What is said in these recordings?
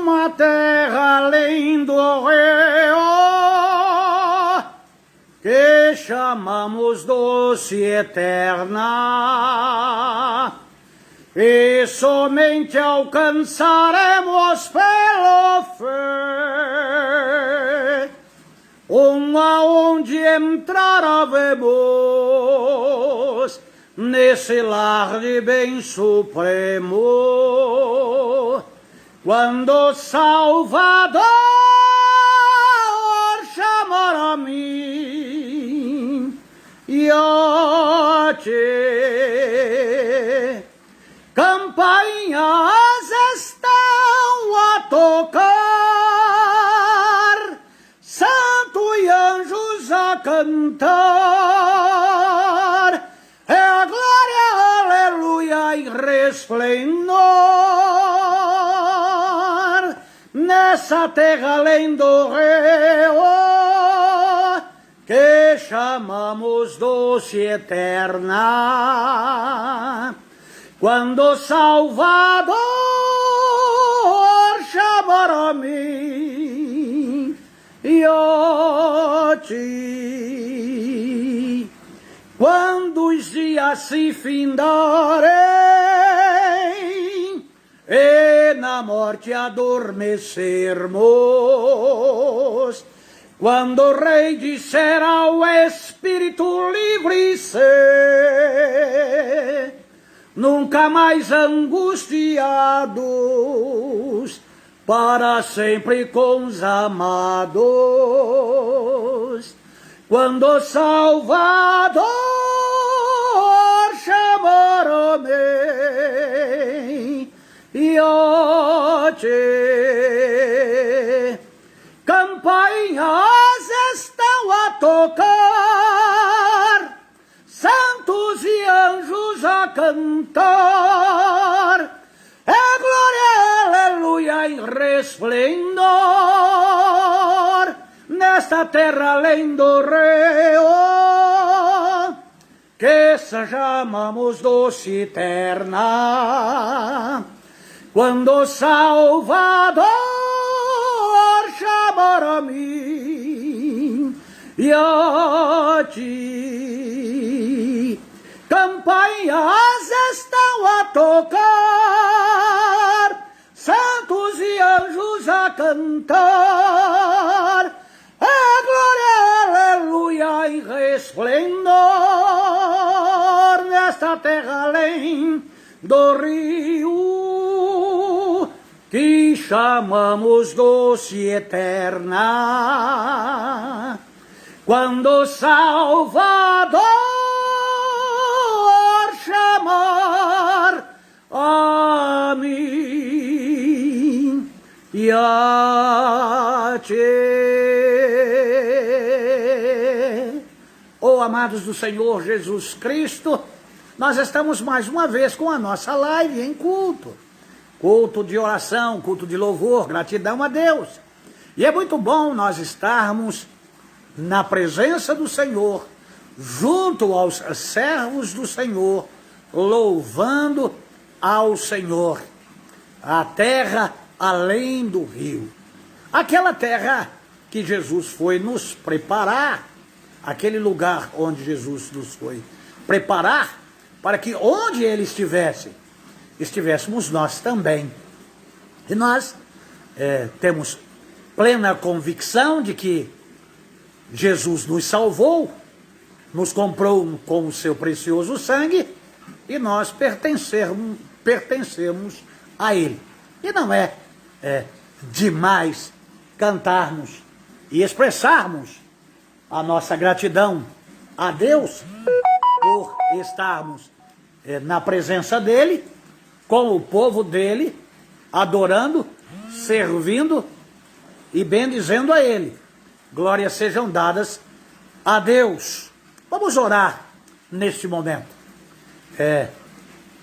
uma terra além do rio, que chamamos doce eterna, e somente alcançaremos pela fé uma onde entrar havemos nesse lar de bem supremo, quando o Salvador chamar a mim e a ti. Campainhas estão a tocar, santo e anjos a cantar, é a glória, aleluia, e resplendor nessa terra além do rio, que chamamos doce eterna, quando o Salvador chamar a mim e a ti. Quando os dias se findarem e na morte adormecermos, quando o Rei disser ao Espírito livre ser, nunca mais angustiados, para sempre com os amados, quando o Salvador chamar a mim e a ti. Campainhas estão a tocar, santos e anjos a cantar, é glória, aleluia, em resplendor nesta terra além do rio, que chamamos doce eterna, quando o Salvador chamar a mim e a ti. Campainhas estão a tocar, santos e anjos a cantar, é glória, aleluia, e resplendor nesta terra além do rio, que chamamos doce eterna, quando o Salvador chamar a mim e a ti. Oh, amados do Senhor Jesus Cristo, nós estamos mais uma vez com a nossa live em culto. Culto de oração, culto de louvor, gratidão a Deus. E é muito bom nós estarmos na presença do Senhor, junto aos servos do Senhor, louvando ao Senhor. A terra além do rio. Aquela terra que Jesus foi nos preparar, aquele lugar onde Jesus nos foi preparar, para que onde Ele estivesse, estivéssemos nós também. E nós temos plena convicção de que Jesus nos salvou, nos comprou com o seu precioso sangue, e nós pertencemos a Ele. E não é demais cantarmos e expressarmos a nossa gratidão a Deus por estarmos na presença dEle, com o povo dEle, adorando, servindo e bendizendo a Ele. Glórias sejam dadas a Deus. Vamos orar neste momento.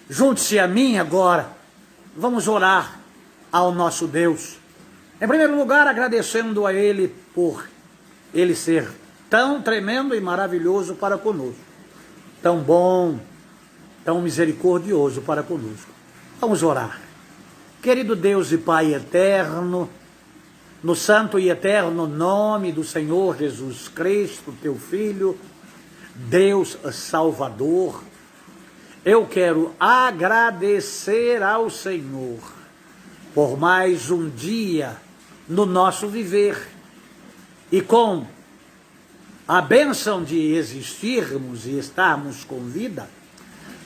Junte-se a mim agora. Vamos orar ao nosso Deus. Em primeiro lugar, agradecendo a Ele por Ele ser tão tremendo e maravilhoso para conosco. Tão bom, tão misericordioso para conosco. Vamos orar. Querido Deus e Pai eterno, no santo e eterno nome do Senhor Jesus Cristo, teu Filho, Deus Salvador, eu quero agradecer ao Senhor por mais um dia no nosso viver e com a bênção de existirmos e estarmos com vida,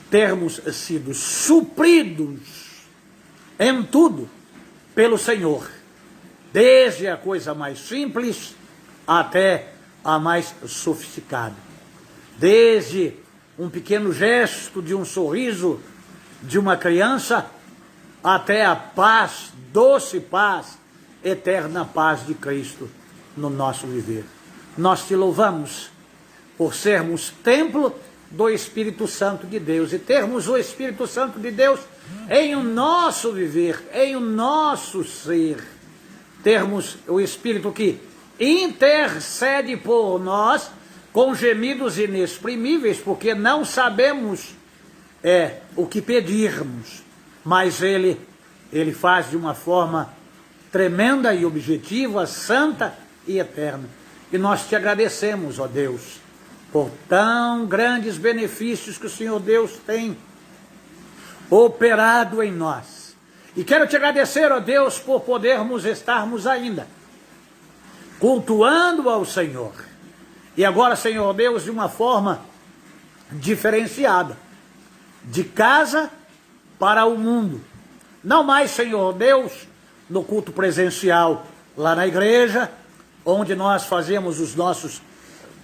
termos sido supridos em tudo pelo Senhor, desde a coisa mais simples até a mais sofisticada, desde um pequeno gesto de um sorriso de uma criança até a paz, doce paz, eterna paz de Cristo no nosso viver. Nós te louvamos por sermos templo do Espírito Santo de Deus e termos o Espírito Santo de Deus em o nosso viver, em o nosso ser. Termos o Espírito que intercede por nós com gemidos inexprimíveis, porque não sabemos o que pedirmos, mas Ele faz de uma forma tremenda e objetiva, santa e eterna. E nós te agradecemos, ó Deus, por tão grandes benefícios que o Senhor Deus tem operado em nós. E quero te agradecer, ó Deus, por podermos estarmos ainda cultuando ao Senhor. E agora, Senhor Deus, de uma forma diferenciada, de casa para o mundo. Não mais, Senhor Deus, no culto presencial lá na igreja, onde nós fazemos os nossos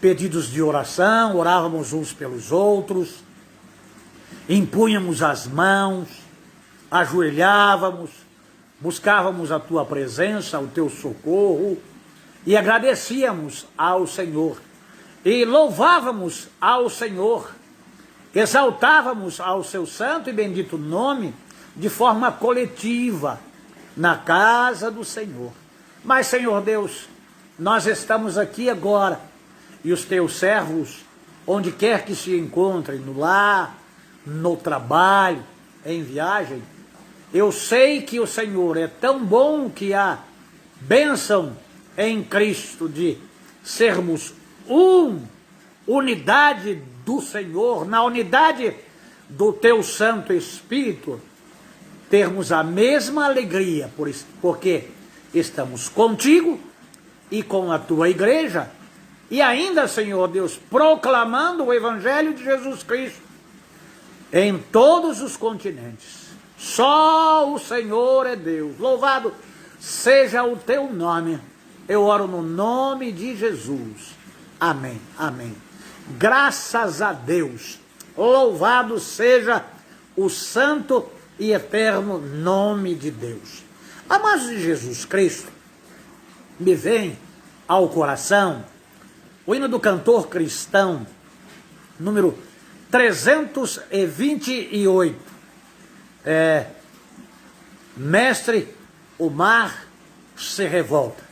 pedidos de oração, orávamos uns pelos outros, impunhamos as mãos, ajoelhávamos, buscávamos a tua presença, o teu socorro, e agradecíamos ao Senhor, e louvávamos ao Senhor, exaltávamos ao seu santo e bendito nome, de forma coletiva, na casa do Senhor. Mas, Senhor Deus, nós estamos aqui agora, e os teus servos, onde quer que se encontrem, no lar, no trabalho, em viagem, eu sei que o Senhor é tão bom que a bênção em Cristo de sermos unidade do Senhor, na unidade do teu Santo Espírito, termos a mesma alegria, porque estamos contigo e com a tua igreja, e ainda, Senhor Deus, proclamando o Evangelho de Jesus Cristo em todos os continentes. Só o Senhor é Deus. Louvado seja o teu nome. Eu oro no nome de Jesus. Amém, amém. Graças a Deus. Louvado seja o santo e eterno nome de Deus. Amados de Jesus Cristo, me vem ao coração o hino do cantor cristão, número 328. Mestre, o mar se revolta.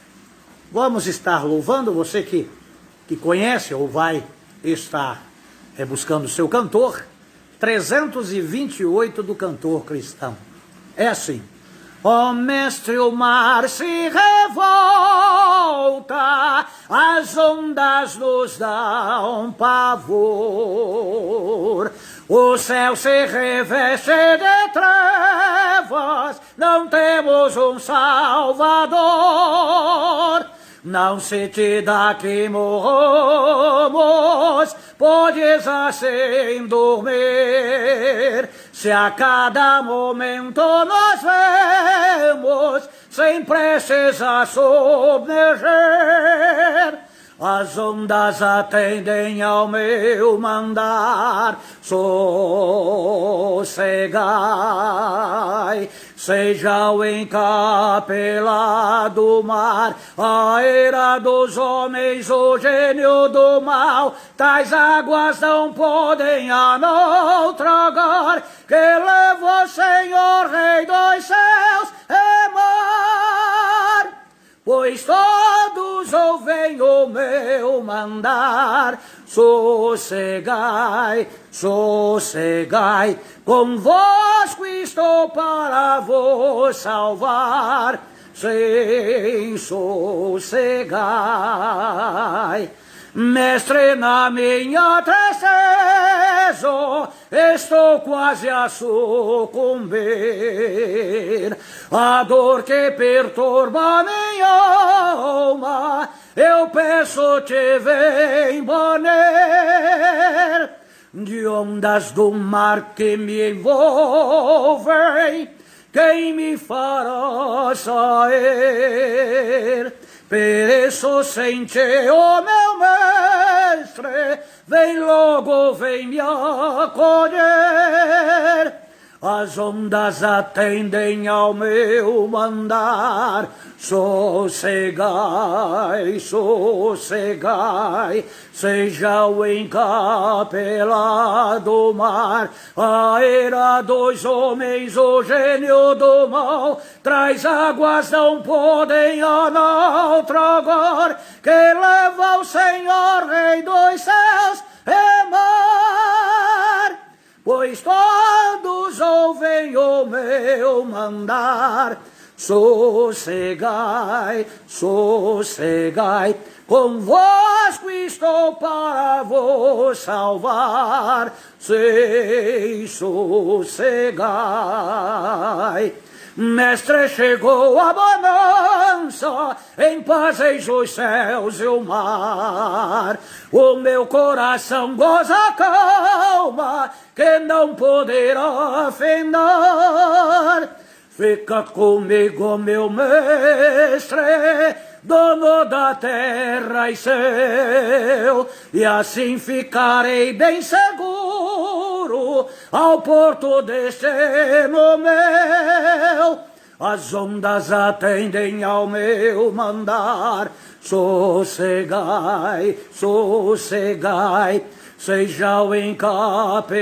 Vamos estar louvando, você que conhece ou vai estar buscando o seu cantor, 328 do cantor cristão. É assim. Ó mestre, o mar se revolta, as ondas nos dão pavor, o céu se reveste de trevas, não temos um Salvador. Não se te dá que morramos, podes assim dormir. Se a cada momento nós vemos, sem precisar submergir, as ondas atendem ao meu mandar. Sossegai, seja o encapelado mar, a ira dos homens, o gênio do mal, tais águas não podem a não tragar, que leva o Senhor, Rei dos céus e mar. Pois todos ouvem o meu mandar. Sossegai, sossegai, convosco Cristo para vos salvar, sem sossegai. Mestre, na minha tristeza, estou quase a sucumbir. A dor que perturba minha alma, eu peço-te, vem banir. De ondas do mar que me envolvem, quem me fará sair? Pereço sem ti, ó meu mestre, vem logo, vem me acolher. As ondas atendem ao meu mandar, sossegai, sossegai, seja o encapelado mar, a ira dos homens, o gênio do mal, traz águas, não podem a naufragar, que leva o Senhor, Rei dos céus e mar. Pois todos ouvem o meu mandar, sossegai, sossegai, convosco estou para vos salvar, sei, sossegai. Mestre, chegou a bonança, em paz eis os céus e o mar. O meu coração goza a calma, que não poderá findar. Fica comigo, meu mestre, dono da terra e céu, e assim ficarei bem seguro ao porto destino meu. As ondas atendem ao meu mandar, sossegai, sossegai, seja o encapelado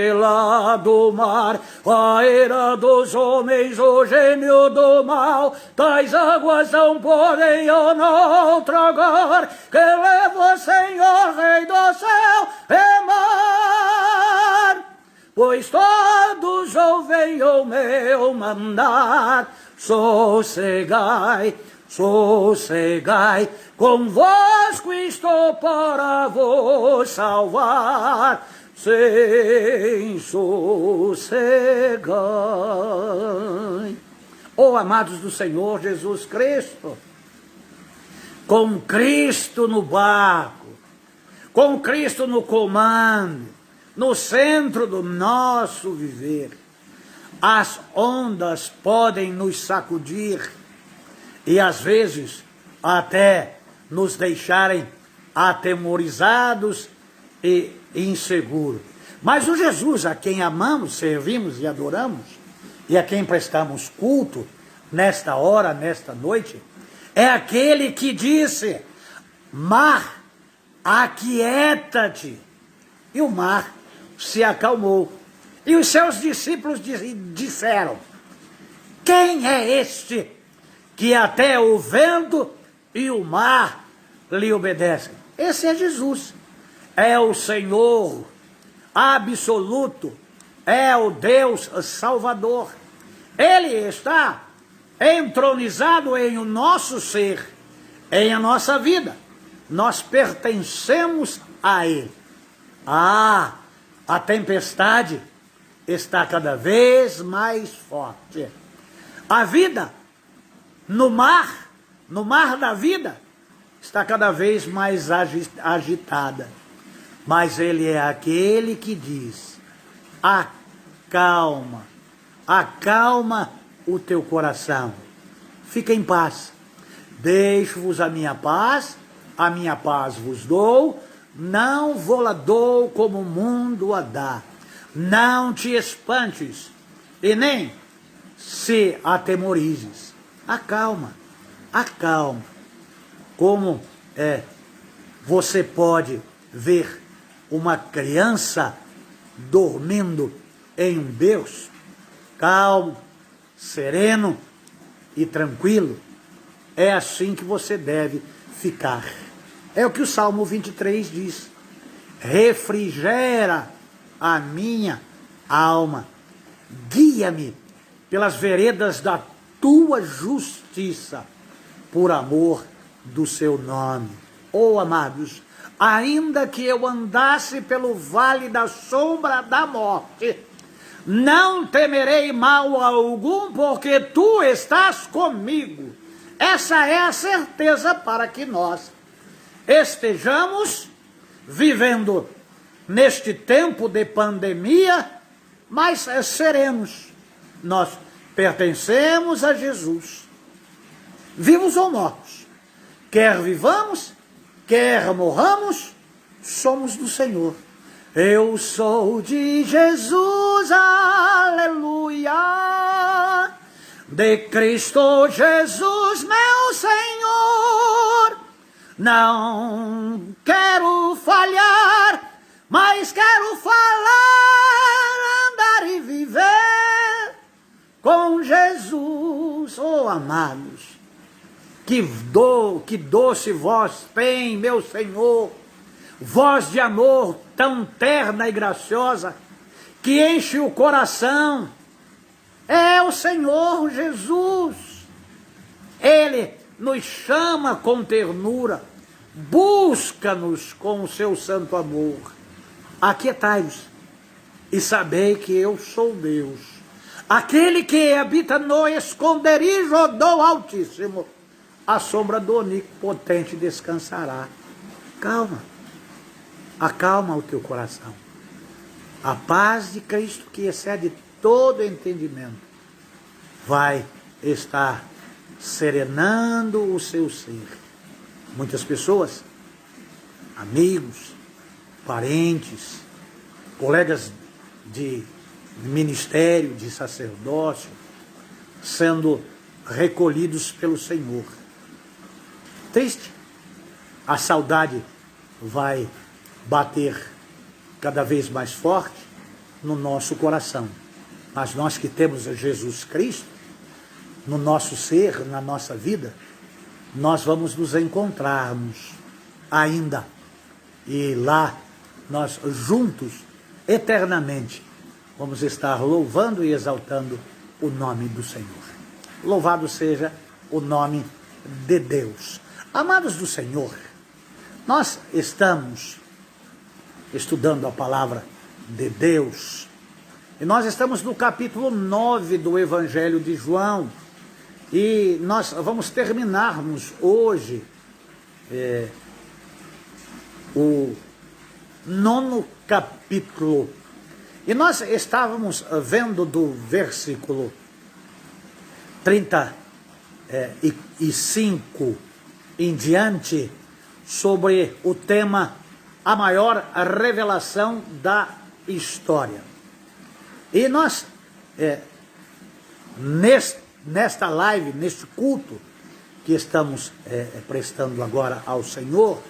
mar, a ira dos homens, o gênio do mal, tais águas não podem ou não tragar, que leva o Senhor, Rei do céu e mar. Pois todos ouvem o meu mandar, sossegai, sossegai, convosco estou para vos salvar, sem sossegai. Oh, amados do Senhor Jesus Cristo, com Cristo no barco, com Cristo no comando, no centro do nosso viver, as ondas podem nos sacudir e às vezes até nos deixarem atemorizados e inseguros. Mas o Jesus a quem amamos, servimos e adoramos, e a quem prestamos culto nesta hora, nesta noite, é aquele que disse: mar, aquieta-te. E o mar se acalmou. E os seus discípulos disseram: quem é este que até o vento e o mar lhe obedecem? Esse é Jesus, é o Senhor absoluto, é o Deus Salvador. Ele está entronizado em o nosso ser, em a nossa vida. Nós pertencemos a Ele. Ah, a tempestade está cada vez mais forte. A vida no mar da vida, está cada vez mais agitada. Mas Ele é aquele que diz: acalma, acalma o teu coração, fica em paz, deixo-vos a minha paz vos dou, não vou-la dou como o mundo a dá. Não te espantes e nem se atemorizes. Acalma, acalma. Como você pode ver uma criança dormindo em um berço, calmo, sereno e tranquilo, é assim que você deve ficar. É o que o Salmo 23 diz: refrigera a minha alma, guia-me pelas veredas da tua justiça, por amor do seu nome. Oh, amados, ainda que eu andasse pelo vale da sombra da morte, não temerei mal algum, porque tu estás comigo. Essa é a certeza para que nós estejamos vivendo neste tempo de pandemia, mas serenos. Nós pertencemos a Jesus, vivos ou mortos, quer vivamos, quer morramos, somos do Senhor. Eu sou de Jesus, aleluia, de Cristo Jesus, meu Senhor. Não quero falhar, mas quero falar, andar e viver com Jesus. Oh, amados, que doce voz tem, meu Senhor, voz de amor tão terna e graciosa, que enche o coração. É o Senhor Jesus. Ele nos chama com ternura, busca-nos com o seu santo amor. Aquietai-vos e sabei que eu sou Deus, aquele que habita no esconderijo do Altíssimo, à sombra do Onipotente descansará. Calma, acalma o teu coração. A paz de Cristo, que excede todo entendimento, vai estar serenando o seu ser. Muitas pessoas, amigos, parentes, colegas de ministério, de sacerdócio, sendo recolhidos pelo Senhor. Triste, a saudade vai bater cada vez mais forte no nosso coração. Mas nós que temos Jesus Cristo no nosso ser, na nossa vida, nós vamos nos encontrarmos ainda. E lá, nós juntos, eternamente, vamos estar louvando e exaltando o nome do Senhor. Louvado seja o nome de Deus. Amados do Senhor, nós estamos estudando a palavra de Deus, e nós estamos no capítulo 9 do Evangelho de João, e nós vamos terminarmos hoje o 9º capítulo, e nós estávamos vendo do versículo 35 em diante, sobre o tema a maior revelação da história. E nós, nesta live, neste culto que estamos prestando agora ao Senhor,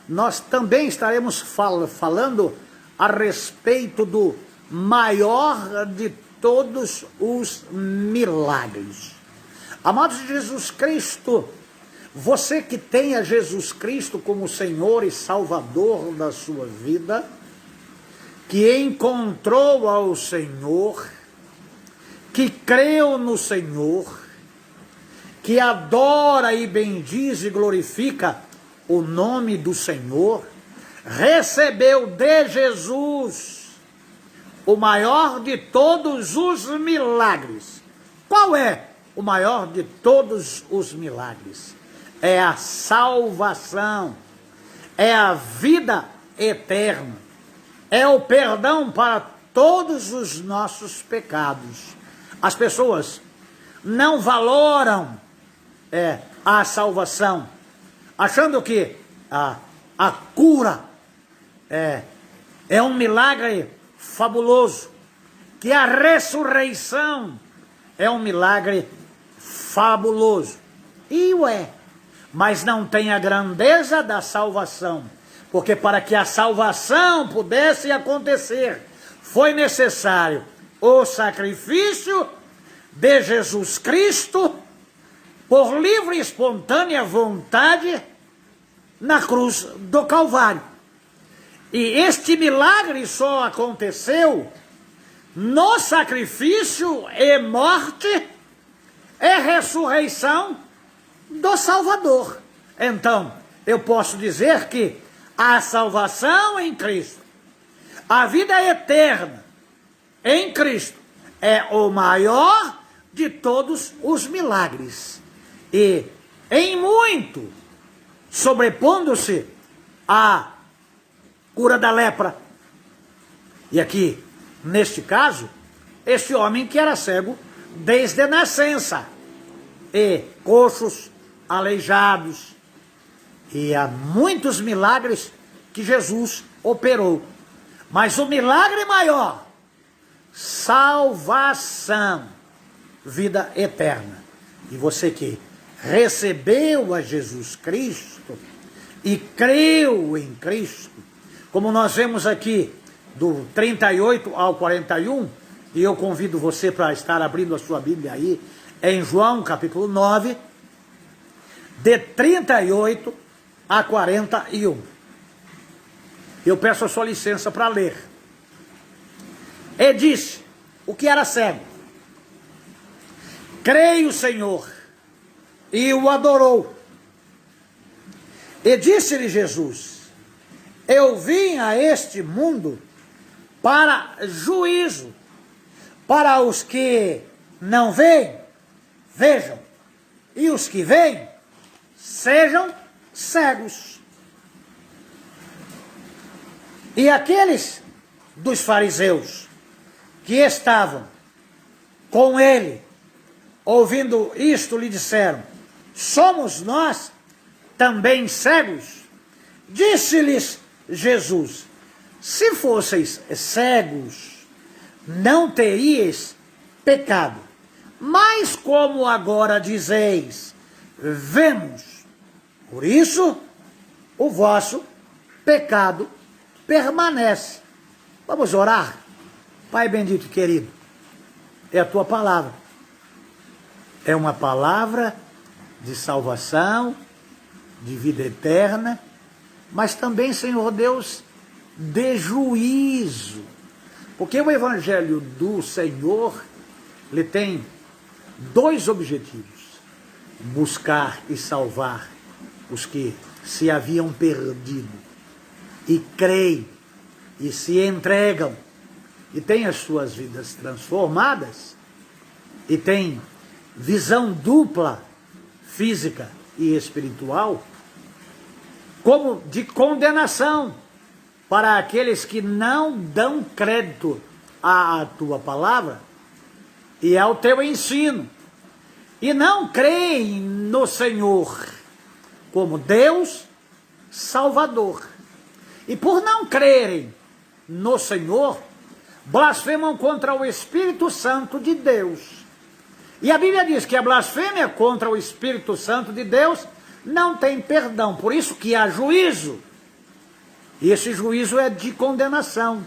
nós também estaremos falando a respeito do maior de todos os milagres. Amados de Jesus Cristo, você que tem a Jesus Cristo como Senhor e Salvador da sua vida, que encontrou ao Senhor, que creu no Senhor, que adora e bendiz e glorifica o nome do Senhor, recebeu de Jesus o maior de todos os milagres. Qual é o maior de todos os milagres? É a salvação, é a vida eterna, é o perdão para todos os nossos pecados. As pessoas não valoram a salvação, achando que a cura é um milagre fabuloso, que a ressurreição é um milagre fabuloso. E mas não tem a grandeza da salvação, porque para que a salvação pudesse acontecer, foi necessário o sacrifício de Jesus Cristo, por livre e espontânea vontade, na cruz do Calvário. E este milagre só aconteceu no sacrifício e morte e ressurreição do Salvador. Então, eu posso dizer que a salvação em Cristo, a vida eterna em Cristo, é o maior de todos os milagres. E, em muito, sobrepondo-se à cura da lepra. E aqui, neste caso, este homem que era cego desde a nascença, e coxos, aleijados, e há muitos milagres que Jesus operou. Mas o milagre maior, salvação, vida eterna. E você que recebeu a Jesus Cristo e creu em Cristo, como nós vemos aqui do 38 ao 41, e eu convido você para estar abrindo a sua Bíblia aí, em João capítulo 9, de 38 a 41. Eu peço a sua licença para ler. E disse, o que era cego: creio, Senhor, e o adorou. E disse-lhe Jesus, eu vim a este mundo para juízo, para os que não veem, vejam, e os que veem, sejam cegos. E aqueles dos fariseus que estavam com ele, ouvindo isto, lhe disseram, somos nós também cegos? Disse-lhes Jesus, se fosseis cegos, não teríeis pecado. Mas como agora dizeis, vemos, por isso o vosso pecado permanece. Vamos orar? Pai bendito e querido, é a tua palavra. É uma palavra de salvação, de vida eterna, mas também, Senhor Deus, de juízo. Porque o Evangelho do Senhor, ele tem dois objetivos: buscar e salvar os que se haviam perdido, e creem, e se entregam, e têm as suas vidas transformadas, e têm visão dupla, física e espiritual, como de condenação para aqueles que não dão crédito à tua palavra e ao teu ensino, e não creem no Senhor como Deus Salvador. E por não crerem no Senhor, blasfemam contra o Espírito Santo de Deus. E a Bíblia diz que a blasfêmia contra o Espírito Santo de Deus não tem perdão. Por isso que há juízo. E esse juízo é de condenação,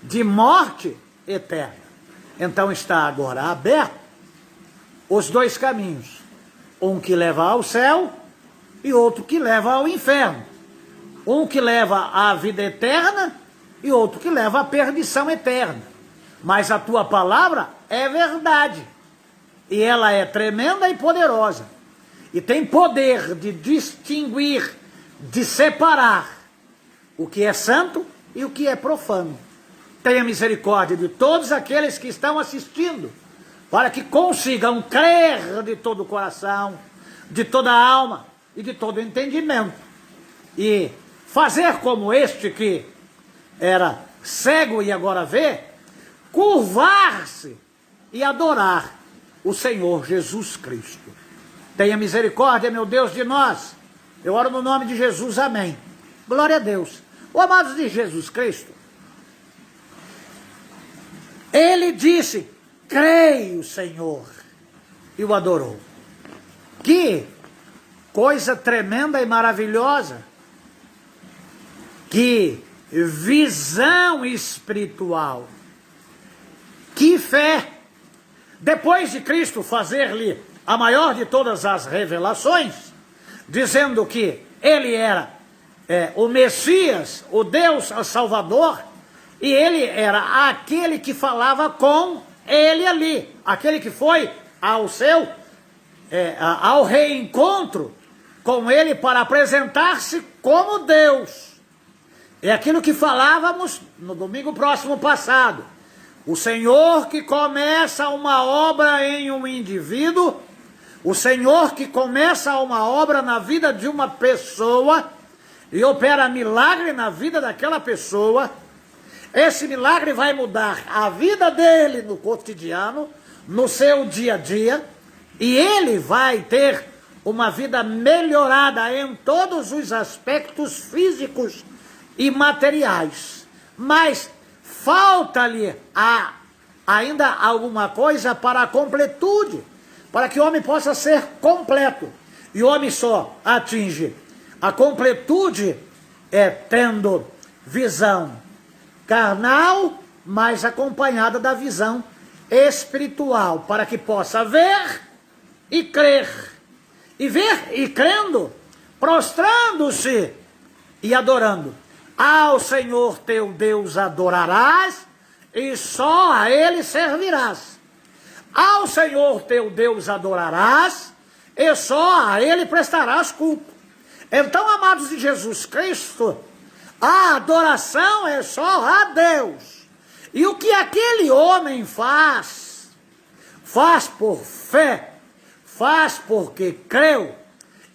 de morte eterna. Então está agora aberto os dois caminhos. Um que leva ao céu e outro que leva ao inferno. Um que leva à vida eterna e outro que leva à perdição eterna. Mas a tua palavra é verdade. E ela é tremenda e poderosa. E tem poder de distinguir, de separar o que é santo e o que é profano. Tenha misericórdia de todos aqueles que estão assistindo, para que consigam crer de todo o coração, de toda a alma e de todo o entendimento. E fazer como este que era cego e agora vê, curvar-se e adorar o Senhor Jesus Cristo. Tenha misericórdia, meu Deus, de nós. Eu oro no nome de Jesus, amém. Glória a Deus. O amados de Jesus Cristo, ele disse, creio, Senhor, e o adorou. Que coisa tremenda e maravilhosa. Que visão espiritual. Que fé. Depois de Cristo fazer-lhe a maior de todas as revelações, dizendo que ele era o Messias, o Deus Salvador, E ele era aquele que falava com ele ali, aquele que foi ao reencontro com ele para apresentar-se como Deus. É aquilo que falávamos no domingo próximo passado. O Senhor que começa uma obra em um indivíduo, o Senhor que começa uma obra na vida de uma pessoa e opera milagre na vida daquela pessoa. Esse milagre vai mudar a vida dele no cotidiano, no seu dia a dia, e ele vai ter uma vida melhorada em todos os aspectos físicos e materiais. Mas falta-lhe ainda alguma coisa para a completude, para que o homem possa ser completo. E o homem só atinge a completude tendo visão carnal, mas acompanhada da visão espiritual, para que possa ver e crer. E ver e crendo, prostrando-se e adorando. Ao Senhor teu Deus adorarás, e só a Ele servirás. Ao Senhor teu Deus adorarás, e só a Ele prestarás culto. Então, amados de Jesus Cristo, a adoração é só a Deus. E o que aquele homem faz, faz por fé, faz porque creu,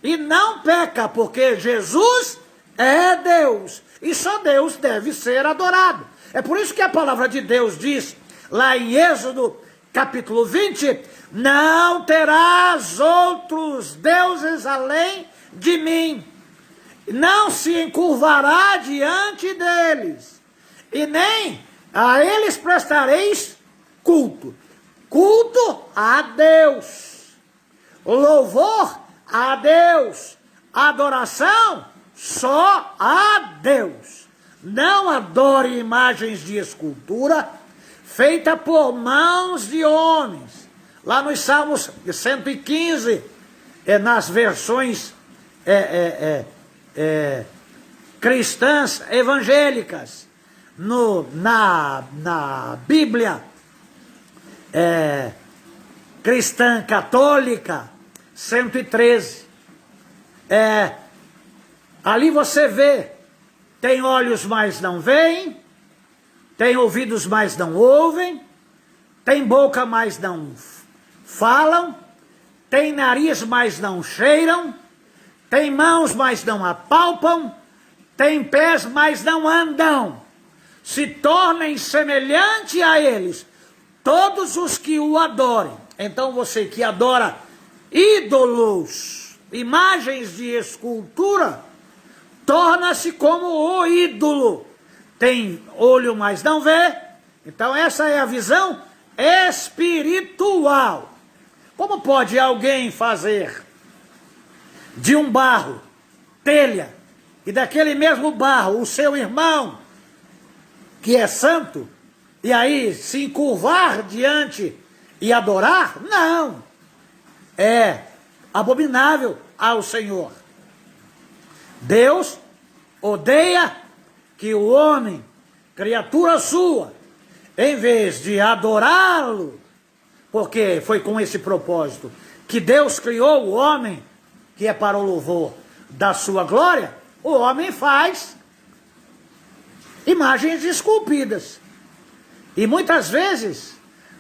e não peca, porque Jesus é Deus, e só Deus deve ser adorado. É por isso que a palavra de Deus diz, lá em Êxodo, capítulo 20, não terás outros deuses além de mim, não se encurvará diante deles, e nem a eles prestareis culto. Culto a Deus, louvor a Deus, adoração só a Deus. Não adore imagens de escultura feita por mãos de homens. Lá nos Salmos 115, nas versões cristãs evangélicas, na Bíblia cristã católica 113, ali você vê, tem olhos mas não veem, tem ouvidos mas não ouvem, tem boca mas não falam, tem nariz mas não cheiram, tem mãos mas não apalpam, tem pés mas não andam. Se tornem semelhante a eles todos os que o adorem. Então você que adora ídolos, imagens de escultura, torna-se como o ídolo. Tem olho, mas não vê. Então essa é a visão espiritual. Como pode alguém fazer de um barro telha, e daquele mesmo barro o seu irmão, que é santo, e aí se encurvar diante e adorar? Não. É abominável ao Senhor. Deus odeia que o homem, criatura sua, em vez de adorá-lo, porque foi com esse propósito que Deus criou o homem, que é para o louvor da sua glória, o homem faz imagens esculpidas. E muitas vezes,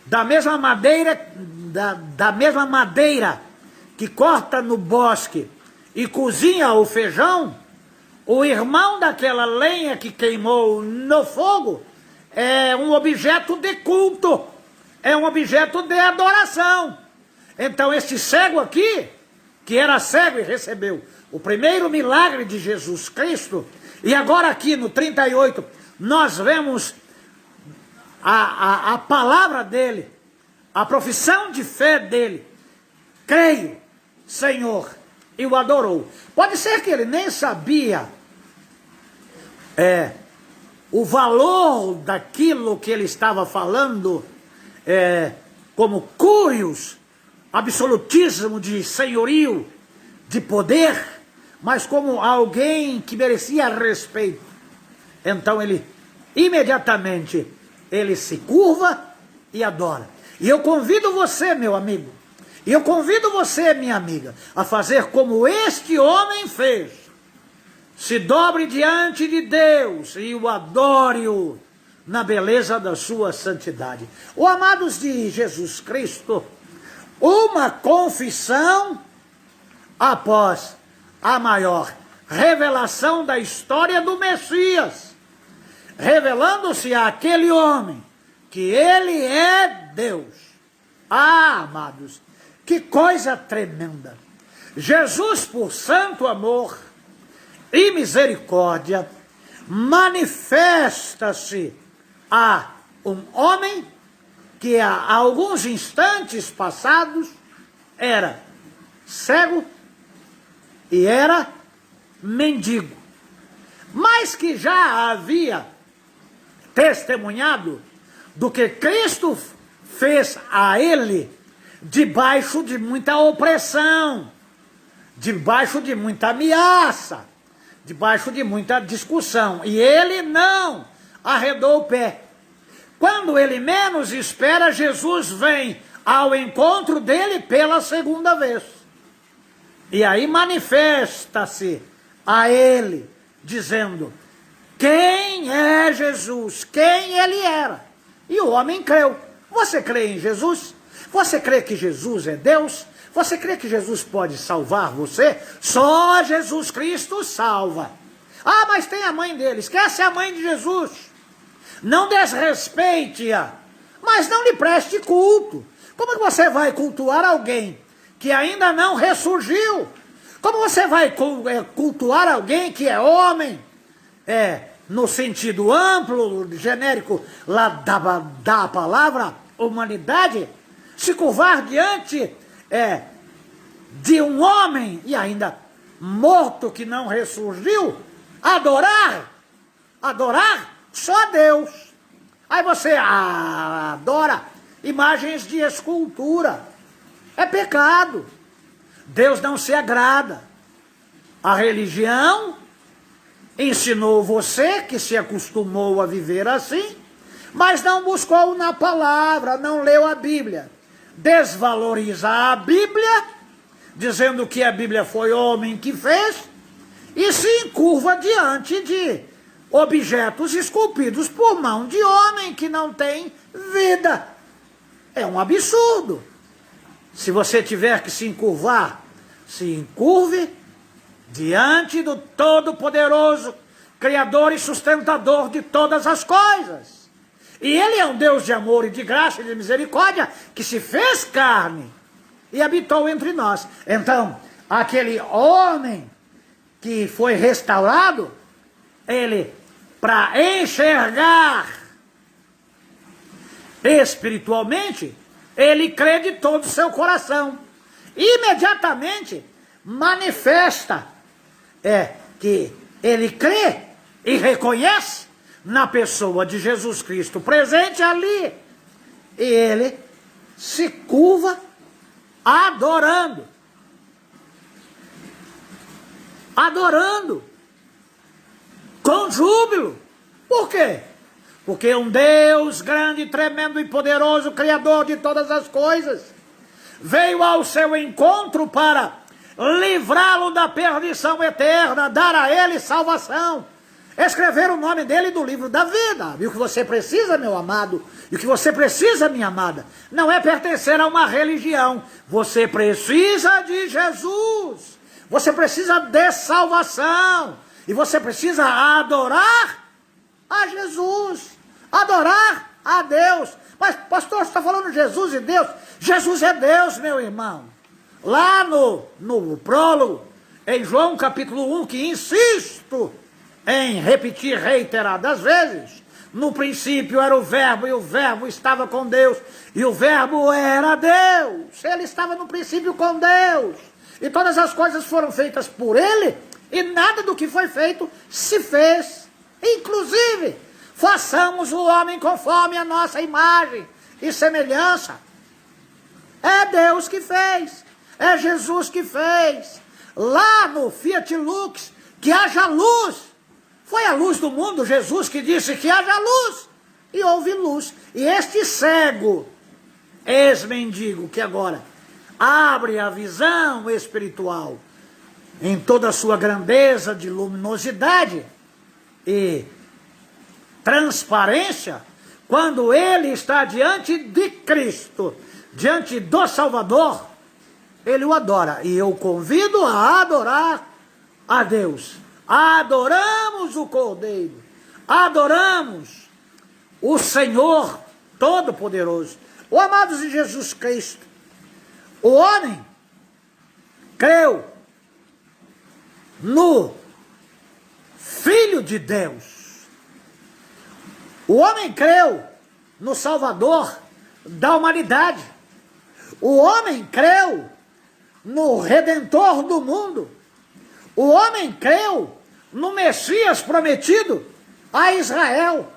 da mesma madeira que corta no bosque e cozinha o feijão, o irmão daquela lenha que queimou no fogo é um objeto de culto, é um objeto de adoração. Então este cego aqui, que era cego e recebeu o primeiro milagre de Jesus Cristo, e agora aqui no 38 nós vemos a palavra dele, a profissão de fé dele: creio, Senhor, e o adorou. Pode ser que ele nem sabia o valor daquilo que ele estava falando, como curios, absolutismo de senhorio, de poder, mas como alguém que merecia respeito. Então ele imediatamente ele se curva e adora. E eu convido você, meu amigo, e eu convido você, minha amiga, a fazer como este homem fez. Se dobre diante de Deus e o adore-o na beleza da sua santidade. Ô, amados de Jesus Cristo, uma confissão após a maior revelação da história do Messias, revelando-se àquele homem que ele é Deus. Ah, amados, que coisa tremenda! Jesus, por santo amor e misericórdia, manifesta-se a um homem que há alguns instantes passados era cego e era mendigo, mas que já havia testemunhado do que Cristo fez a ele debaixo de muita opressão, debaixo de muita ameaça, debaixo de muita discussão, e ele não arredou o pé. Quando ele menos espera, Jesus vem ao encontro dele pela segunda vez. E aí manifesta-se a ele, dizendo quem é Jesus, quem ele era. E o homem creu. Você crê em Jesus? Você crê que Jesus é Deus? Você crê que Jesus pode salvar você? Só Jesus Cristo salva. Ah, mas tem a mãe dele. Esquece a mãe de Jesus. Não desrespeite-a, mas não lhe preste culto. Como que você vai cultuar alguém que ainda não ressurgiu? Como você vai cultuar alguém que é homem? No sentido amplo, genérico, lá da palavra humanidade, se curvar diante de um homem e ainda morto que não ressurgiu, adorar só Deus. Aí você adora imagens de escultura, é pecado, Deus não se agrada. A religião ensinou você que se acostumou a viver assim, mas não buscou na palavra, não leu a Bíblia. Desvaloriza a Bíblia, dizendo que a Bíblia foi homem que fez, e se encurva diante de objetos esculpidos por mão de homem que não tem vida. É um absurdo. Se você tiver que se encurvar, se encurve diante do Todo-Poderoso, Criador e sustentador de todas as coisas. E Ele é um Deus de amor e de graça e de misericórdia, que se fez carne e habitou entre nós. Então, aquele homem que foi restaurado, ele, para enxergar espiritualmente, ele crê de todo o seu coração. Imediatamente manifesta que ele crê e reconhece na pessoa de Jesus Cristo presente ali. E ele se curva adorando. Adorando. Com júbilo. Por quê? Porque um Deus grande, tremendo e poderoso, Criador de todas as coisas, veio ao seu encontro para livrá-lo da perdição eterna, dar a ele salvação, escrever o nome dele do livro da vida. E o que você precisa, meu amado, e o que você precisa, minha amada, não é pertencer a uma religião. Você precisa de Jesus. Você precisa de salvação. E você precisa adorar a Jesus, adorar a Deus. Mas, pastor, você está falando Jesus e Deus? Jesus é Deus, meu irmão. Lá no prólogo, em João capítulo 1, que insisto em repetir reiteradas vezes, no princípio era o Verbo, e o Verbo estava com Deus, e o Verbo era Deus. Ele estava no princípio com Deus, e todas as coisas foram feitas por Ele, e nada do que foi feito se fez. Inclusive, façamos o homem conforme a nossa imagem e semelhança. É Deus que fez, é Jesus que fez. Lá no Fiat Lux, que haja luz, Foi a luz do mundo, Jesus, que disse que haja luz, e houve luz. E este cego, ex-mendigo, que agora abre a visão espiritual em toda a sua grandeza de luminosidade e transparência, quando ele está diante de Cristo, diante do Salvador, ele o adora. E eu convido a adorar a Deus. Adoramos o Cordeiro, adoramos o Senhor Todo-Poderoso. O amados de Jesus Cristo, o homem creu no Filho de Deus. O homem creu no Salvador da humanidade. O homem creu no Redentor do mundo. O homem creu no Messias prometido a Israel.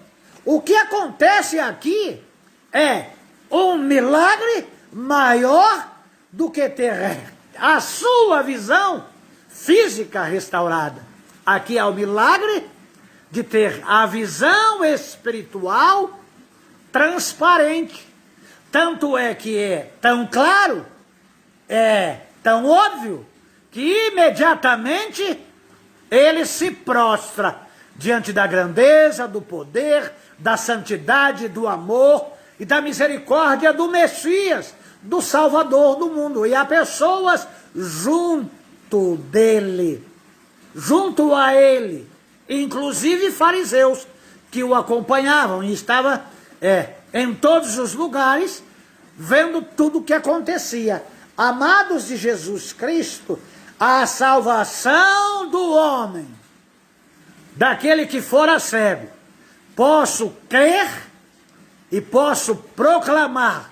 O que acontece aqui é um milagre maior do que ter a sua visão física restaurada. Aqui é o milagre de ter a visão espiritual transparente. Tanto é que é tão claro, é tão óbvio, que imediatamente ele se prostra diante da grandeza, do poder, da santidade, do amor e da misericórdia do Messias, do Salvador do mundo. E há pessoas junto dele, junto a ele, inclusive fariseus que o acompanhavam e estava em todos os lugares vendo tudo o que acontecia. Amados de Jesus Cristo, a salvação do homem, daquele que fora cego, posso crer e posso proclamar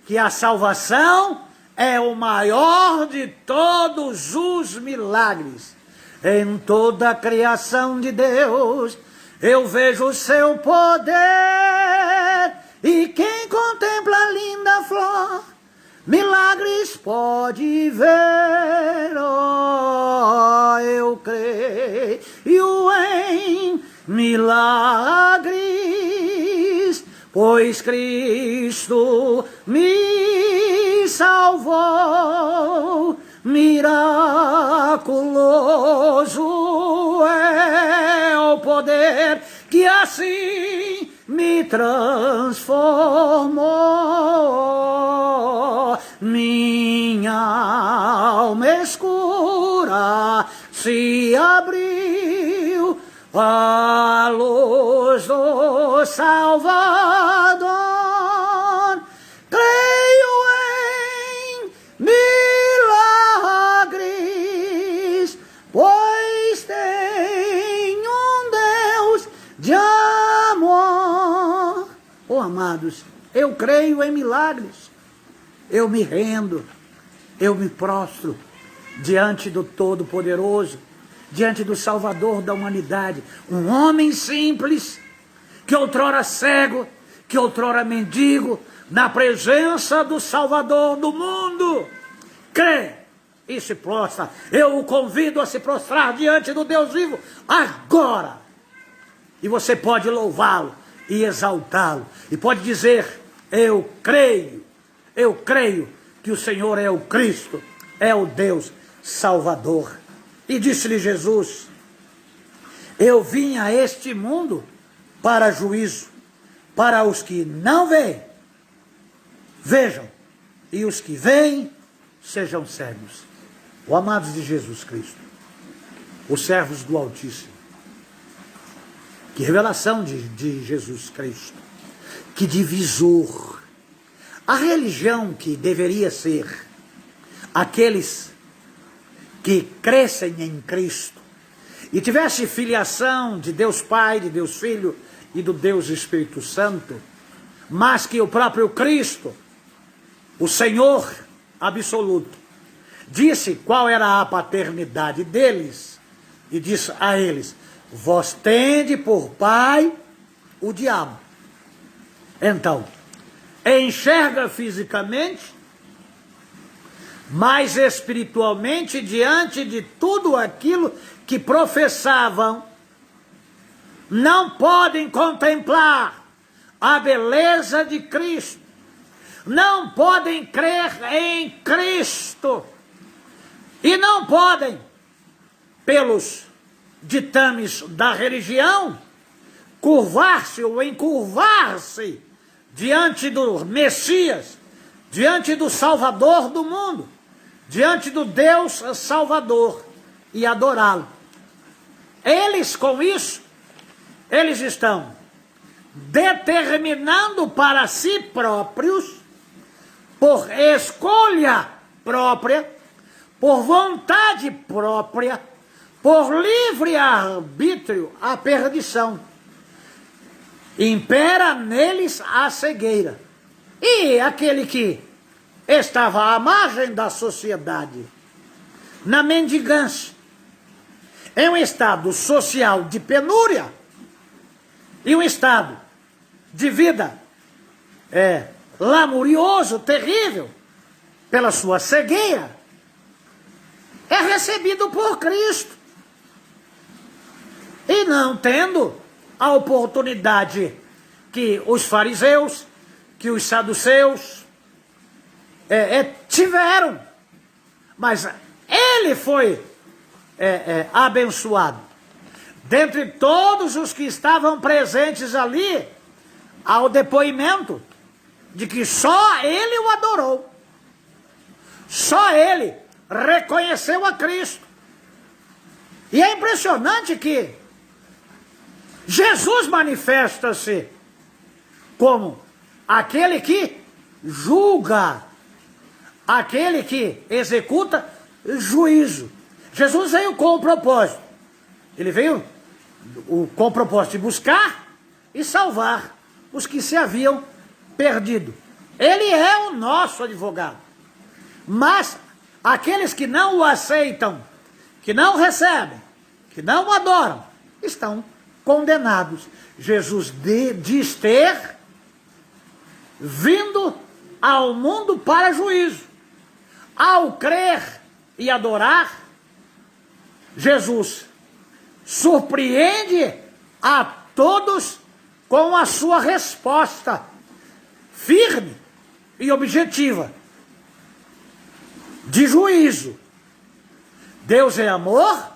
que a salvação é o maior de todos os milagres. Em toda a criação de Deus, eu vejo o seu poder, e quem contempla a linda flor, milagres pode ver. Oh, eu creio em milagres, pois Cristo me salvou. Miraculoso é o poder que assim me transformou. Minha alma escura se abriu à luz do Salvador. Creio em milagres, pois tem um Deus de amor. Oh, amados, eu creio em milagres. Eu me rendo, eu me prostro diante do Todo-Poderoso, diante do Salvador da humanidade. Um homem simples, que outrora cego, que outrora mendigo, na presença do Salvador do mundo, crê e se prostra. Eu o convido a se prostrar diante do Deus vivo agora. E você pode louvá-lo e exaltá-lo. E pode dizer, eu creio que o Senhor é o Cristo, é o Deus Salvador. E disse-lhe Jesus, eu vim a este mundo para juízo, para os que não veem, vejam, e os que veem, sejam cegos. Ó amados de Jesus Cristo, os servos do Altíssimo, que revelação de Jesus Cristo, que divisor. A religião que deveria ser aqueles que crescem em Cristo e tivesse filiação de Deus Pai, de Deus Filho e do Deus Espírito Santo, mas que o próprio Cristo, o Senhor absoluto, disse qual era a paternidade deles e disse a eles, vós tende por pai o diabo. Então, enxerga fisicamente, mas espiritualmente, diante de tudo aquilo que professavam não podem contemplar a beleza de Cristo, não podem crer em Cristo, e não podem, pelos ditames da religião, curvar-se ou encurvar-se diante do Messias, diante do Salvador do mundo, diante do Deus Salvador, e adorá-lo. Eles, com isso, eles estão determinando para si próprios, por escolha própria, por vontade própria, por livre arbítrio, a perdição. Impera neles a cegueira. E aquele que estava à margem da sociedade, na mendigância, em um estado social de penúria, e um estado de vida lamurioso, terrível, pela sua cegueira, é recebido por Cristo. E não tendo a oportunidade que os fariseus, que os saduceus tiveram, mas ele foi abençoado. Dentre todos os que estavam presentes ali, há o depoimento de que só ele o adorou. Só ele reconheceu a Cristo. E é impressionante que Jesus manifesta-se como aquele que julga, aquele que executa juízo. Jesus veio com o propósito. Ele veio com o propósito de buscar e salvar os que se haviam perdido. Ele é o nosso advogado. Mas aqueles que não o aceitam, que não recebem, que não o adoram, estão condenados. Jesus diz ter vindo ao mundo para juízo. Ao crer e adorar, Jesus surpreende a todos com a sua resposta firme e objetiva de juízo. Deus é amor,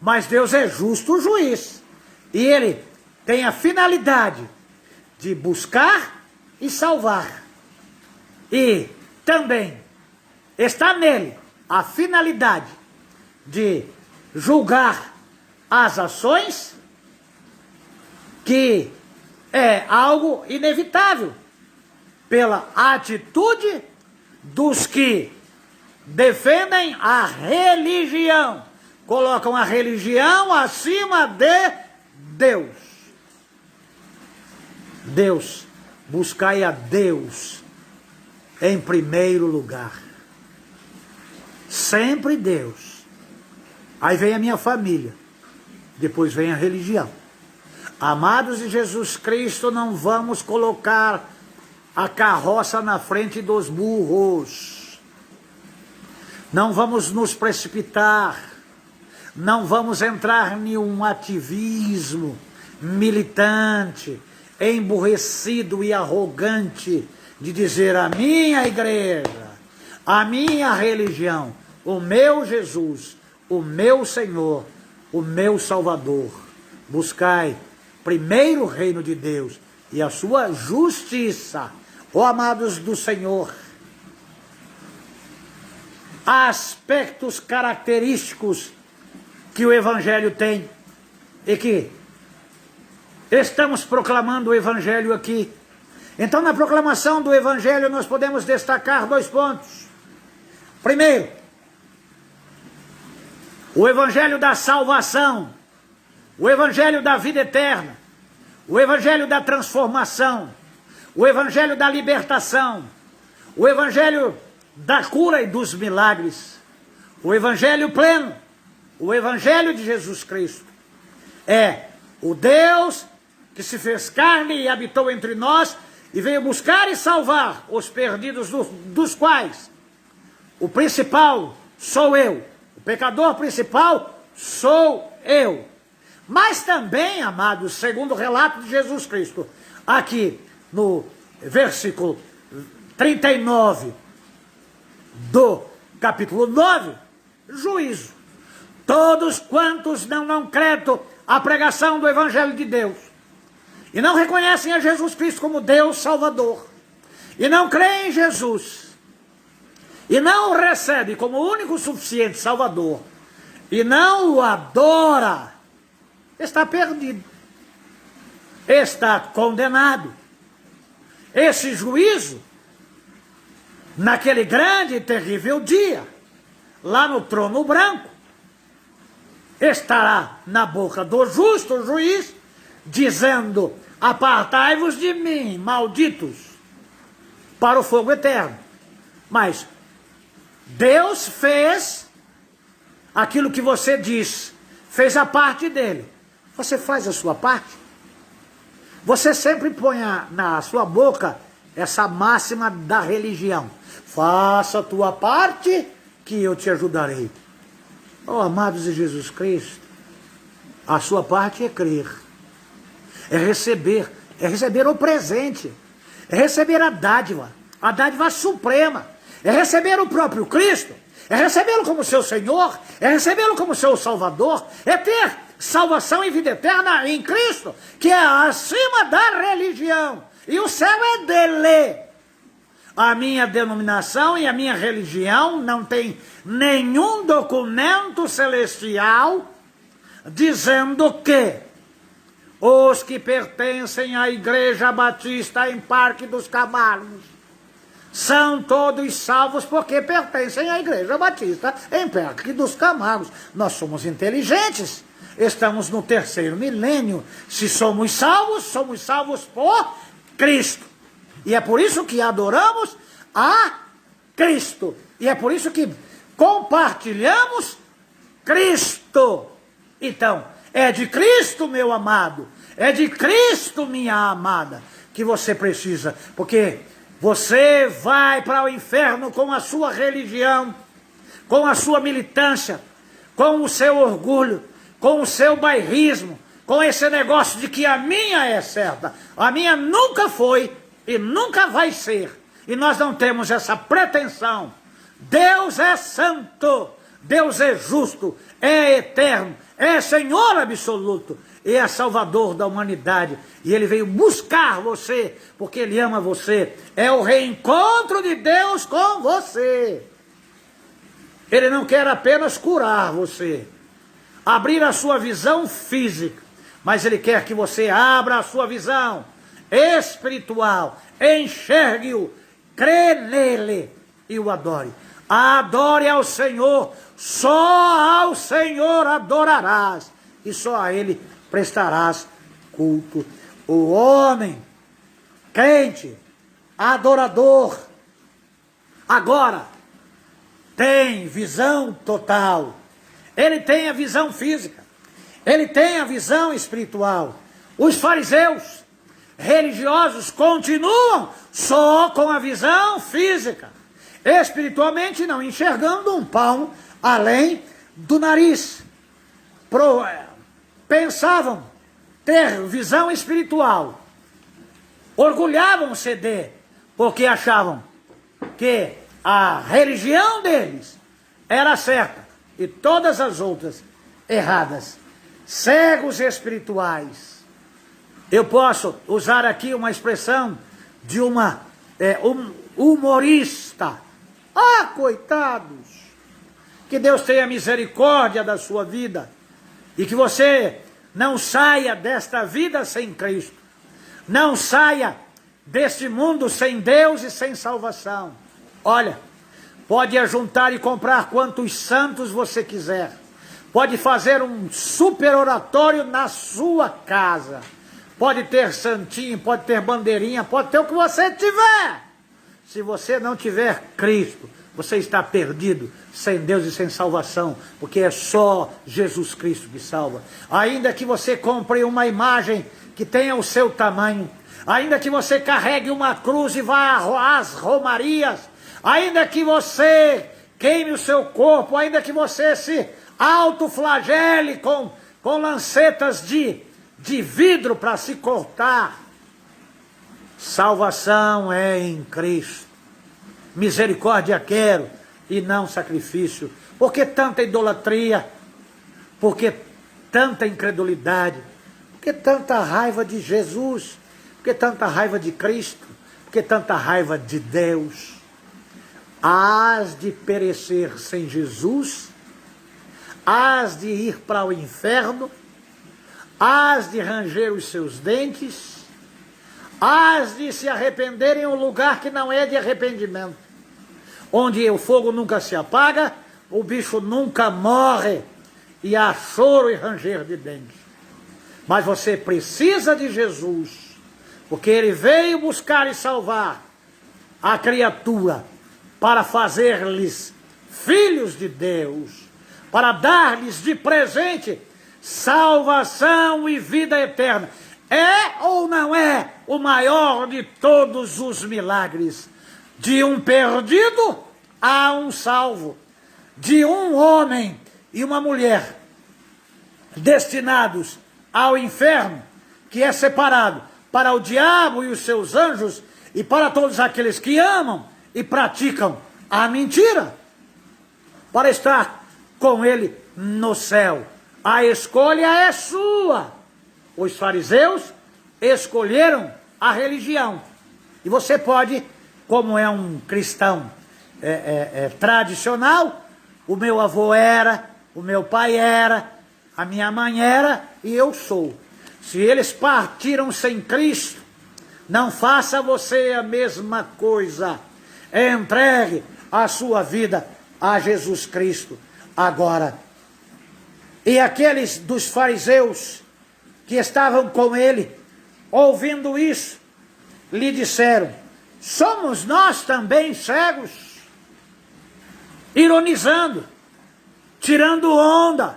mas Deus é justo juiz. E ele tem a finalidade de buscar e salvar. E também está nele a finalidade de julgar as ações, que é algo inevitável pela atitude dos que defendem a religião, colocam a religião acima de Deus. Deus, buscai a Deus em primeiro lugar. Sempre Deus. Aí vem a minha família, depois vem a religião. Amados de Jesus Cristo, não vamos colocar a carroça na frente dos burros. Não vamos nos precipitar. Não vamos entrar em um ativismo militante, emburrecido e arrogante, de dizer a minha igreja, a minha religião, o meu Jesus, o meu Senhor, o meu Salvador. Buscai primeiro o reino de Deus e a sua justiça. Ó amados do Senhor, aspectos característicos que o Evangelho tem e que estamos proclamando o Evangelho aqui. Então, na proclamação do Evangelho, nós podemos destacar 2 pontos. Primeiro, o Evangelho da salvação, o Evangelho da vida eterna, o Evangelho da transformação, o Evangelho da libertação, o Evangelho da cura e dos milagres, o Evangelho pleno, o Evangelho de Jesus Cristo. É o Deus que se fez carne e habitou entre nós e veio buscar e salvar os perdidos, dos quais o principal sou eu. O pecador principal sou eu. Mas também, amados, segundo o relato de Jesus Cristo, aqui no versículo 39 do capítulo 9, juízo. Todos quantos não creem a pregação do Evangelho de Deus, e não reconhecem a Jesus Cristo como Deus Salvador, e não creem em Jesus, e não o recebem como o único suficiente Salvador, e não o adora, está perdido, está condenado. Esse juízo, naquele grande e terrível dia, lá no trono branco, estará na boca do justo juiz, dizendo: apartai-vos de mim, malditos, para o fogo eterno. Mas Deus fez aquilo que você diz, fez a parte dele. Você faz a sua parte? Você sempre põe na sua boca essa máxima da religião: faça a tua parte que eu te ajudarei. Oh, amados de Jesus Cristo, a sua parte é crer, é receber o presente, é receber a dádiva suprema, é receber o próprio Cristo, é recebê-lo como seu Senhor, é recebê-lo como seu Salvador, é ter salvação e vida eterna em Cristo, que é acima da religião, e o céu é dele. A minha denominação e a minha religião não tem nenhum documento celestial dizendo que os que pertencem à Igreja Batista em Parque dos Camargos são todos salvos porque pertencem à Igreja Batista em Parque dos Camargos. Nós somos inteligentes, estamos no terceiro milênio. Se somos salvos por Cristo. E é por isso que adoramos a Cristo. E é por isso que compartilhamos Cristo. Então, é de Cristo, meu amado, é de Cristo, minha amada, que você precisa. Porque você vai para o inferno com a sua religião, com a sua militância, com o seu orgulho, com o seu bairrismo, com esse negócio de que a minha é certa. A minha nunca foi e nunca vai ser. E nós não temos essa pretensão. Deus é santo, Deus é justo, é eterno, é Senhor absoluto, e é Salvador da humanidade. E Ele veio buscar você, porque Ele ama você. É o reencontro de Deus com você. Ele não quer apenas curar você, abrir a sua visão física, mas Ele quer que você abra a sua visão espiritual, enxergue-o, crê nele e o adore. Adore ao Senhor, só ao Senhor adorarás, e só a Ele prestarás culto. O homem crente, adorador, agora tem visão total. Ele tem a visão física, ele tem a visão espiritual. Os fariseus religiosos continuam só com a visão física, espiritualmente não, enxergando um palmo além do nariz. Pensavam ter visão espiritual, orgulhavam-se porque achavam que a religião deles era certa e todas as outras erradas. Cegos espirituais. Eu posso usar aqui uma expressão de uma humorista. Ah, coitados! Que Deus tenha misericórdia da sua vida e que você não saia desta vida sem Cristo. Não saia deste mundo sem Deus e sem salvação. Olha, pode ajuntar e comprar quantos santos você quiser. Pode fazer um super oratório na sua casa. Pode ter santinho, pode ter bandeirinha, pode ter o que você tiver. Se você não tiver Cristo, você está perdido, sem Deus e sem salvação, porque é só Jesus Cristo que salva. Ainda que você compre uma imagem que tenha o seu tamanho, ainda que você carregue uma cruz e vá às romarias, ainda que você queime o seu corpo, ainda que você se autoflagele com com lancetas de vidro para se cortar. Salvação é em Cristo. Misericórdia quero e não sacrifício. Por que tanta idolatria? Por que tanta incredulidade? Por que tanta raiva de Jesus? Por que tanta raiva de Cristo? Por que tanta raiva de Deus? Hás de perecer sem Jesus? Hás de ir para o inferno? Hás de ranger os seus dentes? Hás de se arrepender em um lugar que não é de arrependimento, onde o fogo nunca se apaga, o bicho nunca morre, e há choro e ranger de dentes. Mas você precisa de Jesus, porque Ele veio buscar e salvar a criatura, para fazer-lhes filhos de Deus, para dar-lhes de presente salvação e vida eterna. É ou não é o maior de todos os milagres? De um perdido a um salvo, de um homem e uma mulher destinados ao inferno, que é separado para o diabo e os seus anjos e para todos aqueles que amam e praticam a mentira, para estar com ele no céu. A escolha é sua. Os fariseus escolheram a religião. E você pode, como é um cristão tradicional, o meu avô era, o meu pai era, a minha mãe era e eu sou. Se eles partiram sem Cristo, não faça você a mesma coisa. Entregue a sua vida a Jesus Cristo agora. E aqueles dos fariseus que estavam com ele, ouvindo isso, lhe disseram: somos nós também cegos? Ironizando, tirando onda,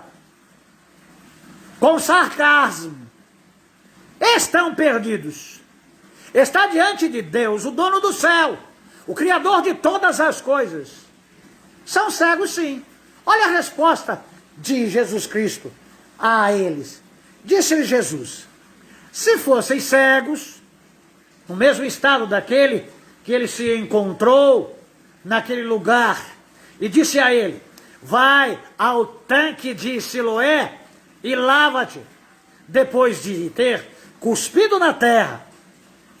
com sarcasmo. Estão perdidos. Está diante de Deus, o dono do céu, o Criador de todas as coisas. São cegos, sim. Olha a resposta de Jesus Cristo a eles. Disse-lhe Jesus: se fossem cegos, no mesmo estado daquele que ele se encontrou naquele lugar, e disse a ele: vai ao tanque de Siloé e lava-te, depois de ter cuspido na terra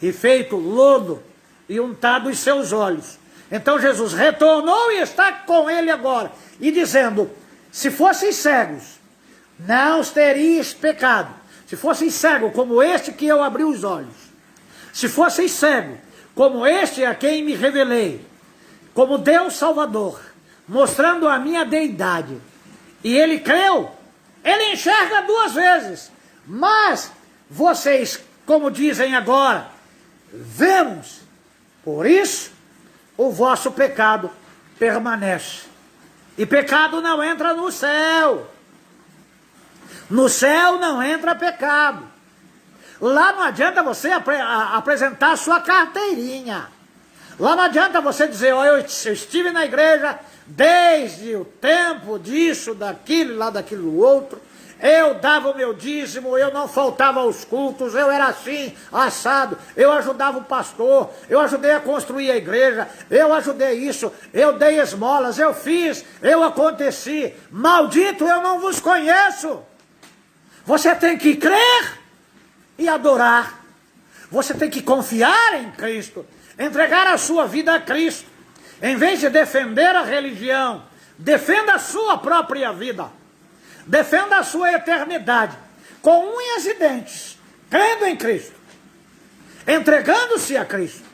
e feito lodo e untado os seus olhos. Então Jesus retornou e está com ele agora, e dizendo: se fossem cegos, não terias pecado. Se fossem cegos como este que eu abri os olhos, se fossem cegos como este a quem me revelei, como Deus Salvador, mostrando a minha deidade, e ele creu, ele enxerga duas vezes. Mas vocês, como dizem agora, vemos, por isso o vosso pecado permanece. E pecado não entra no céu. No céu não entra pecado. Lá não adianta você apresentar a sua carteirinha. Lá não adianta você dizer: ó, eu estive na igreja desde o tempo disso, daquilo, lá daquilo outro. Eu dava o meu dízimo, eu não faltava aos cultos, eu era assim, assado, eu ajudava o pastor, eu ajudei a construir a igreja, eu ajudei isso, eu dei esmolas, eu fiz, eu aconteci. Maldito, eu não vos conheço. Você tem que crer e adorar. Você tem que confiar em Cristo, entregar a sua vida a Cristo. Em vez de defender a religião, defenda a sua própria vida. Defenda a sua eternidade, com unhas e dentes, crendo em Cristo, entregando-se a Cristo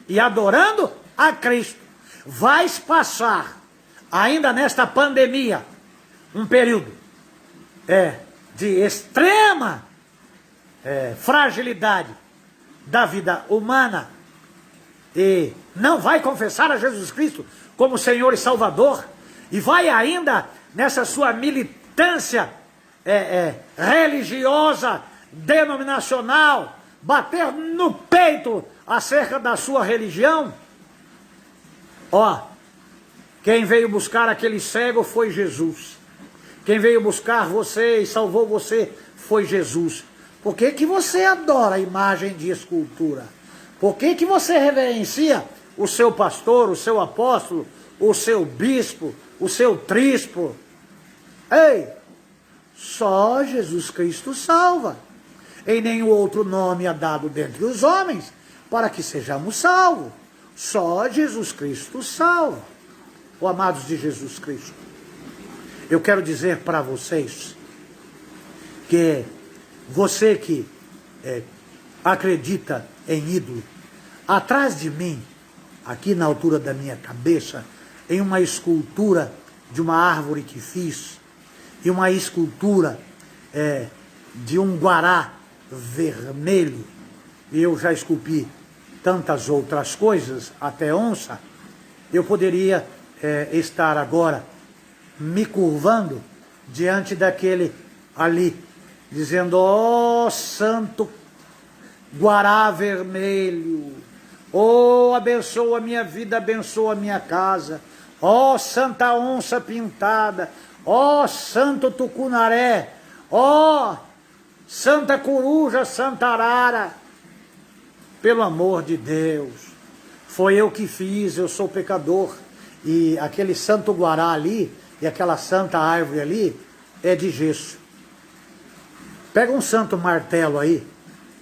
e adorando a Cristo. Vais passar, ainda nesta pandemia, um período de extrema fragilidade da vida humana, e não vai confessar a Jesus Cristo como Senhor e Salvador, e vai ainda nessa sua militância religiosa, denominacional, bater no peito acerca da sua religião. Ó, quem veio buscar aquele cego foi Jesus. Quem veio buscar você e salvou você foi Jesus. Por que que você adora a imagem de escultura? Por que que você reverencia o seu pastor, o seu apóstolo, o seu bispo, o seu trispo? Ei, só Jesus Cristo salva. Em nenhum outro nome é dado dentre os homens para que sejamos salvos. Só Jesus Cristo salva. Oh, amados de Jesus Cristo, eu quero dizer para vocês que você que acredita em ídolo, atrás de mim, aqui na altura da minha cabeça, em uma escultura de uma árvore que fiz, e uma escultura de um guará vermelho, e eu já esculpi tantas outras coisas, até onça, eu poderia estar agora me curvando diante daquele ali, dizendo: ó santo guará vermelho, ó abençoa a minha vida, abençoa a minha casa, ó santa onça pintada, ó santo tucunaré, ó santa coruja, santa arara. Pelo amor de Deus, foi eu que fiz, eu sou pecador, e aquele santo guará ali, e aquela santa árvore ali, é de gesso. Pega um santo martelo aí,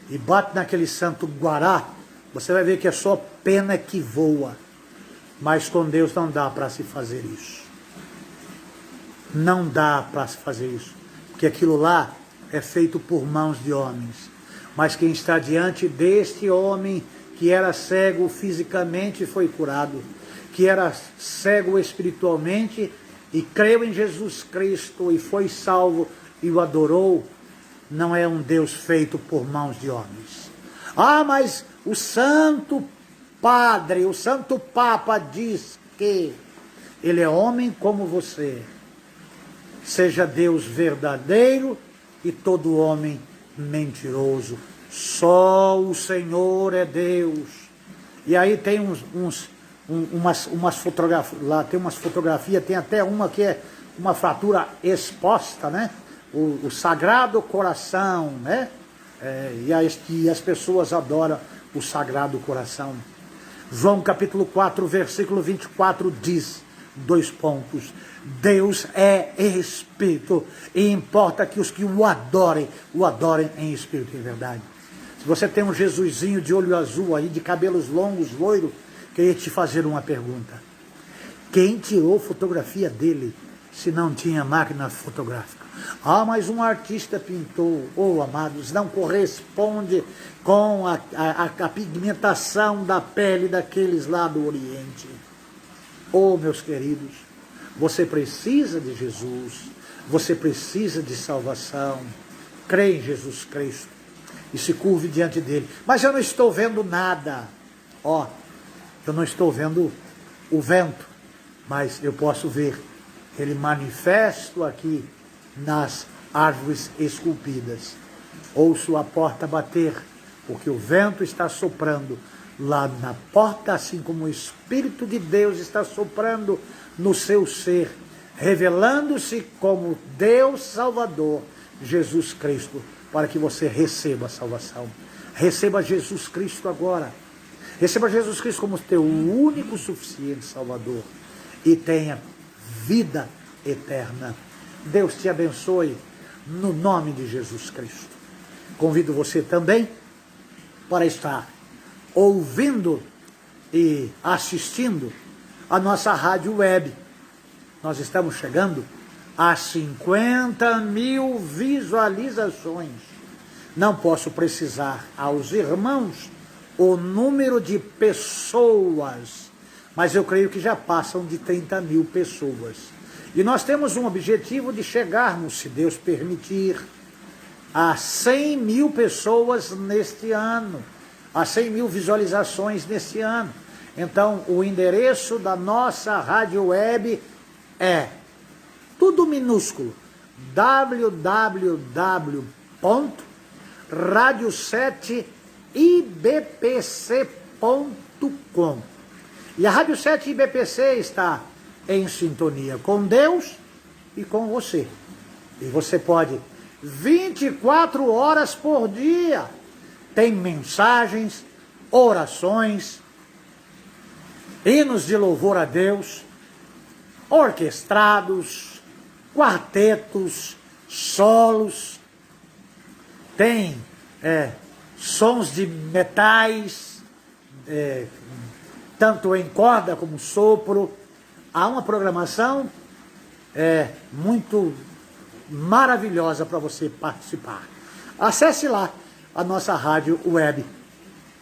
e bate naquele santo guará, você vai ver que é só pena que voa. Mas com Deus não dá para se fazer isso. Não dá para se fazer isso, porque aquilo lá é feito por mãos de homens. Mas quem está diante deste homem que era cego fisicamente foi curado, que era cego espiritualmente e creu em Jesus Cristo e foi salvo e o adorou, não é um Deus feito por mãos de homens. Ah, mas o Santo Padre, o Santo Papa diz que ele é homem como você. Seja Deus verdadeiro e todo homem mentiroso. Só o Senhor é Deus. E aí tem umas fotografias, lá tem umas fotografias, tem até uma que é uma fratura exposta, né? O Sagrado Coração, né? E as pessoas adoram o Sagrado Coração. João capítulo 4, versículo 24 diz, 2 pontos, Deus é Espírito, e importa que os que o adorem em Espírito e em verdade. Se você tem um Jesusinho de olho azul aí, de cabelos longos, loiro, queria te fazer uma pergunta. Quem tirou fotografia dele se não tinha máquina fotográfica? Ah, mas um artista pintou. Oh, amados, não corresponde com a pigmentação da pele daqueles lá do Oriente. Oh, meus queridos, você precisa de Jesus, você precisa de salvação. Crê em Jesus Cristo e se curve diante dele. Mas eu não estou vendo nada. Ó, eu não estou vendo o vento, mas eu posso ver ele manifesto aqui nas árvores esculpidas. Ouço a porta bater, porque o vento está soprando lá na porta, assim como o Espírito de Deus está soprando no seu ser, revelando-se como Deus Salvador, Jesus Cristo, para que você receba a salvação. Receba Jesus Cristo agora. Receba Jesus Cristo como teu único suficiente Salvador e tenha vida eterna. Deus te abençoe no nome de Jesus Cristo. Convido você também para estar ouvindo e assistindo a nossa rádio web. Nós estamos chegando a 50 mil visualizações. Não posso precisar aos irmãos o número de pessoas, mas eu creio que já passam de 30 mil pessoas. E nós temos um objetivo de chegarmos, se Deus permitir, a 100 mil pessoas neste ano, a 100 mil visualizações neste ano. Então, o endereço da nossa rádio web é tudo minúsculo, www.radio7ibpc.com. E a Rádio 7 IBPC está em sintonia com Deus e com você. E você pode, 24 horas por dia, tem mensagens, orações, hinos de louvor a Deus, orquestrados, quartetos, solos, tem sons de metais, tanto em corda como sopro. Há uma programação muito maravilhosa para você participar. Acesse lá a nossa rádio web.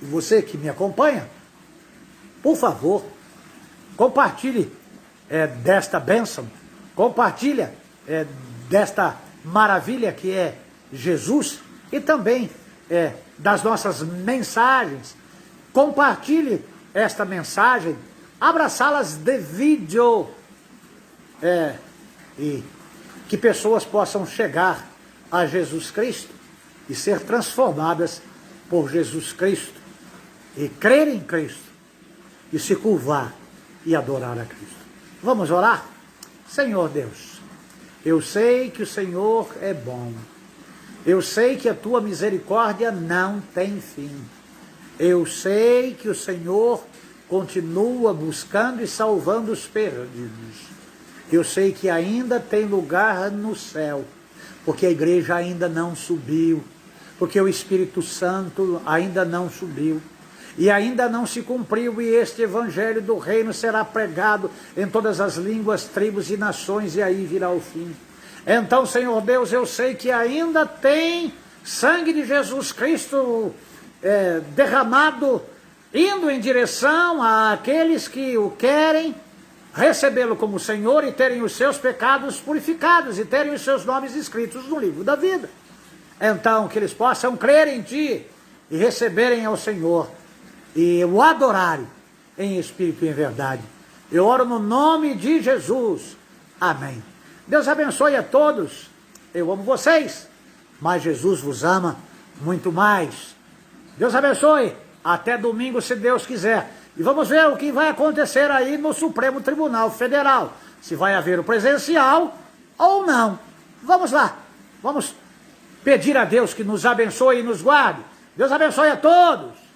E você que me acompanha, por favor, compartilhe desta bênção, compartilha desta maravilha que é Jesus, e também das nossas mensagens. Compartilhe esta mensagem, abra salas de vídeo, e que pessoas possam chegar a Jesus Cristo e ser transformadas por Jesus Cristo, e crer em Cristo, e se curvar e adorar a Cristo. Vamos orar? Senhor Deus, eu sei que o Senhor é bom, eu sei que a tua misericórdia não tem fim, eu sei que o Senhor continua buscando e salvando os perdidos, eu sei que ainda tem lugar no céu, porque a igreja ainda não subiu, porque o Espírito Santo ainda não subiu, e ainda não se cumpriu, e este evangelho do reino será pregado em todas as línguas, tribos e nações, e aí virá o fim. Então, Senhor Deus, eu sei que ainda tem sangue de Jesus Cristo derramado, indo em direção àqueles que o querem recebê-lo como Senhor e terem os seus pecados purificados e terem os seus nomes escritos no livro da vida. Então, que eles possam crer em Ti e receberem ao Senhor e o adorarem em espírito e em verdade. Eu oro no nome de Jesus. Amém. Deus abençoe a todos. Eu amo vocês, mas Jesus vos ama muito mais. Deus abençoe. Até domingo, se Deus quiser. E vamos ver o que vai acontecer aí no Supremo Tribunal Federal. Se vai haver o presencial ou não. Vamos lá. Vamos pedir a Deus que nos abençoe e nos guarde. Deus abençoe a todos.